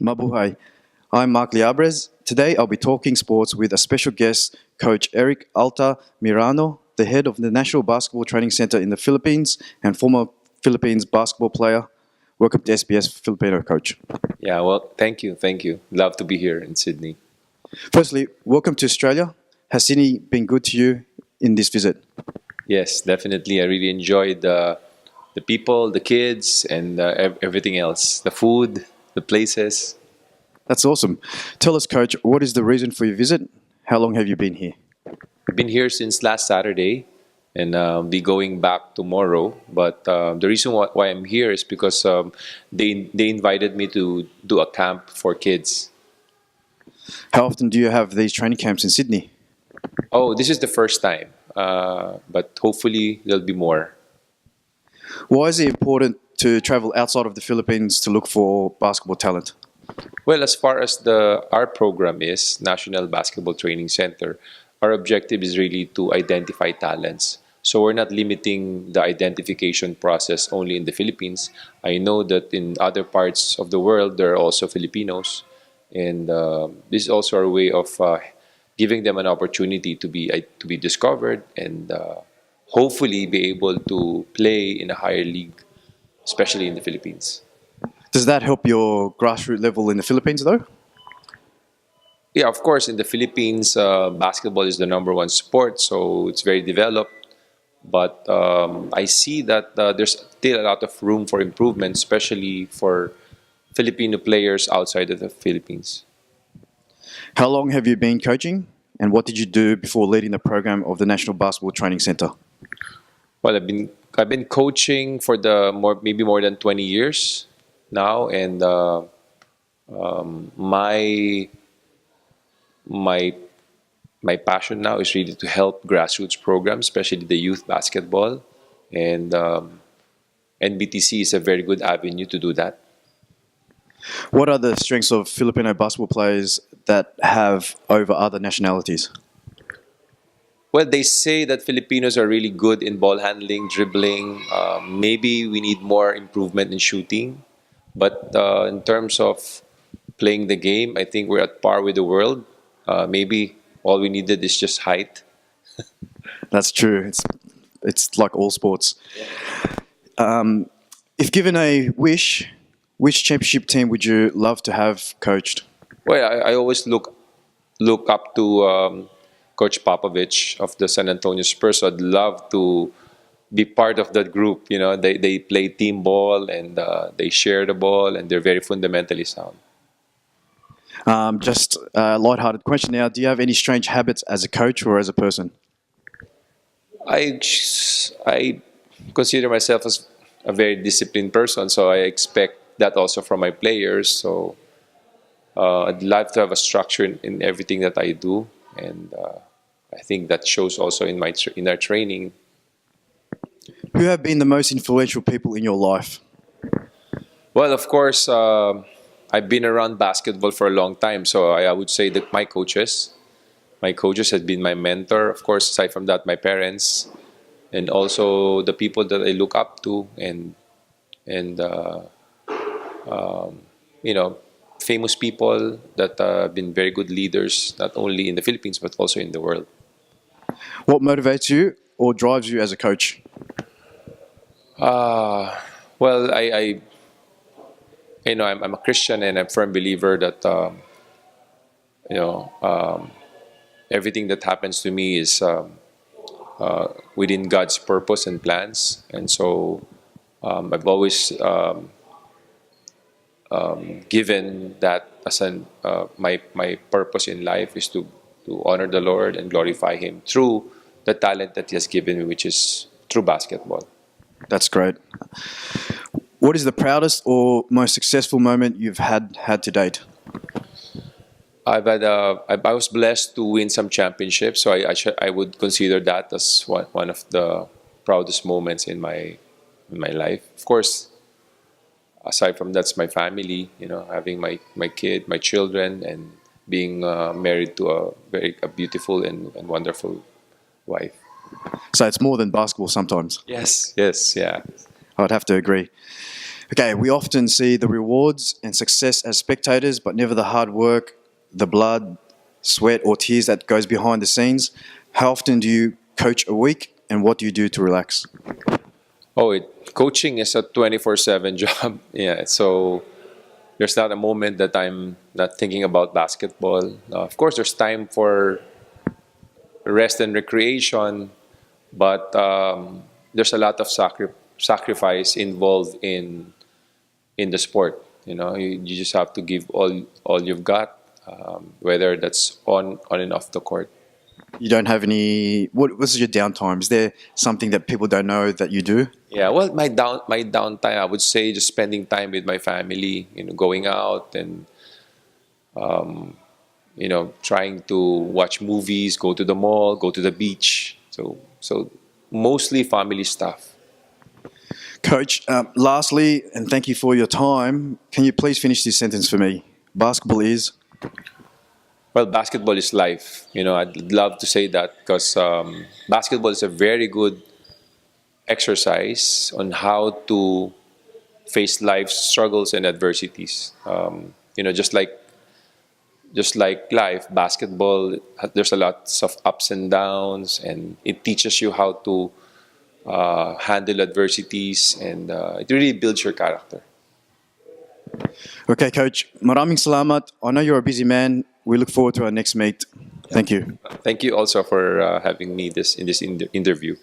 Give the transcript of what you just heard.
Mabuhay. I'm Mark Liabres. Today I'll be talking sports with a special guest, Coach Eric Alta Mirano, the head of the National Basketball Training Center in the Philippines and former Philippines basketball player. Welcome to SBS Filipino, Coach. Yeah, well, thank you. Thank you. Love to be here in Sydney. Firstly, welcome to Australia. Has Sydney been good to you in this visit? Yes, definitely. I really enjoyed the people, the kids, and everything else. The food, the places. That's awesome. Tell us, Coach, what is the reason for your visit? How long have you been here? I've been here since last Saturday and be going back tomorrow. But the reason why I'm here is because they invited me to do a camp for kids. How often do you have these training camps in Sydney? Oh, this is the first time, but hopefully there'll be more. Why is it important to travel outside of the Philippines to look for basketball talent? Well, as far as our program is National Basketball Training Center, our objective is really to identify talents. So we're not limiting the identification process only in the Philippines. I know that in other parts of the world there are also Filipinos, and this is also our way of giving them an opportunity to be discovered and hopefully be able to play in a higher league, especially in the Philippines. Does that help your grassroots level in the Philippines, though? Yeah, of course, in the Philippines, basketball is the number one sport, so it's very developed. But I see that there's still a lot of room for improvement, especially for Filipino players outside of the Philippines. How long have you been coaching, and what did you do before leading the program of the National Basketball Training Center? Well, I've been coaching for maybe more than 20 years now, and my my my passion now is really to help grassroots programs, especially the youth basketball, and NBTC is a very good avenue to do that. What are the strengths of Filipino basketball players that have over other nationalities? Well, they say that Filipinos are really good in ball handling, dribbling. Maybe we need more improvement in shooting. But in terms of playing the game, I think we're at par with the world. Maybe all we needed is just height. That's true. It's like all sports. If given a wish, which championship team would you love to have coached? Well, I always look up to Coach Popovich of the San Antonio Spurs. So I'd love to be part of that group. You know, they play team ball and they share the ball and they're very fundamentally sound. Just a lighthearted question now. Do you have any strange habits as a coach or as a person? I consider myself as a very disciplined person, so I expect that also from my players. So I'd like to have a structure in everything that I do, and I think that shows also in our training. Who have been the most influential people in your life? Well, of course, I've been around basketball for a long time, so I would say that my coaches have been my mentor. Of course, aside from that, my parents, and also the people that I look up to, and you know, famous people that have been very good leaders, not only in the Philippines but also in the world. What motivates you or drives you as a coach? Well, I'm a Christian and I'm a firm believer that you know everything that happens to me is within God's purpose and plans, and so I've always given that as my purpose in life is to honor the Lord and glorify Him through the talent that He has given me, which is through basketball. That's great. What is the proudest or most successful moment you've had to date? I was blessed to win some championships, so I would consider that as one of the proudest moments in my life. Of course, aside from that's my family, you know, having my kid, my children, and being married to a beautiful and wonderful wife. So it's more than basketball sometimes. Yes, yeah. I'd have to agree. Okay, we often see the rewards and success as spectators, but never the hard work, the blood, sweat, or tears that goes behind the scenes. How often do you coach a week, and what do you do to relax? Coaching is a 24/7 job. Yeah, so there's not a moment that I'm not thinking about basketball. Of course, there's time for rest and recreation, but there's a lot of sacrifice involved in the sport. You just have to give all you've got, whether that's on and off the court. You don't have any. What's your downtime? Is there something that people don't know that you do? Yeah, well, my downtime, I would say, just spending time with my family. Going out and trying to watch movies, go to the mall, go to the beach. So mostly family stuff. Coach, lastly, and thank you for your time, can you please finish this sentence for me? Basketball is. Well, basketball is life. I'd love to say that because basketball is a very good exercise on how to face life's struggles and adversities. Just like life, basketball, there's a lot of ups and downs, and it teaches you how to handle adversities, and it really builds your character. Okay, Coach. Maraming salamat. I know you're a busy man. We look forward to our next meet. Thank you. Thank you also for having me in this interview.